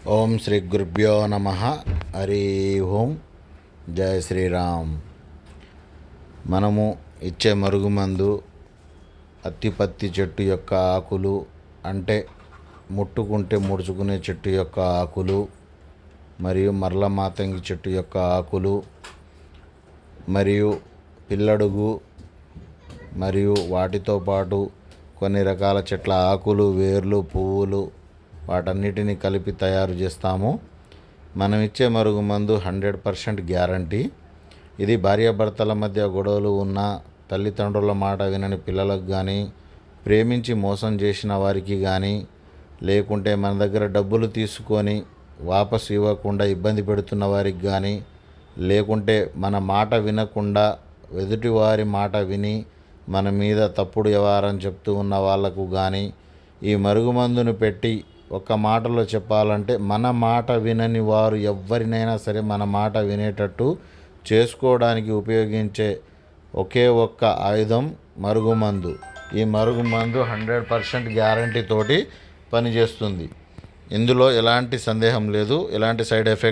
ఓం శ్రీ గురుభ్యో నమ. హరి ఓం. జయ శ్రీరామ్. మనము ఇచ్చే మరుగుమందు అత్తిపత్తి చెట్టు యొక్క ఆకులు, అంటే ముట్టుకుంటే ముడుచుకునే చెట్టు యొక్క ఆకులు, మరియు మరల మాతంగి చెట్టు యొక్క ఆకులు, మరియు పిల్లడుగు, మరియు వాటితో పాటు కొన్ని రకాల చెట్ల ఆకులు, వేర్లు, పువ్వులు, వాటన్నిటిని కలిపి తయారు చేస్తాము. మనం ఇచ్చే మరుగుమందు 100% గ్యారంటీ. ఇది భార్యాభర్తల మధ్య గొడవలు ఉన్న, తల్లిదండ్రుల మాట వినని పిల్లలకు కానీ, ప్రేమించి మోసం చేసిన వారికి కానీ, లేకుంటే మన దగ్గర డబ్బులు తీసుకొని వాపసు ఇవ్వకుండా ఇబ్బంది పెడుతున్న వారికి కానీ, లేకుంటే మన మాట వినకుండా ఎదుటివారి మాట విని మన మీద తప్పుడు వ్యవహారం చెప్తూ ఉన్న వాళ్లకు కానీ ఈ మరుగుమందును పెట్టి, ఒక్క మాటలో చెప్పాలంటే మన మాట వినని వారు ఎవరినైనా సరే మన మాట వినేటట్టు చేసుకోవడానికి ఉపయోగించే ఒకే ఒక్క ఆయుధం మరుగుమందు. ఈ మరుగుమందు 100% గ్యారంటీ తోటి పనిచేస్తుంది. ఇందులో ఎలాంటి సందేహం లేదు, ఎలాంటి సైడ్ ఎఫెక్ట్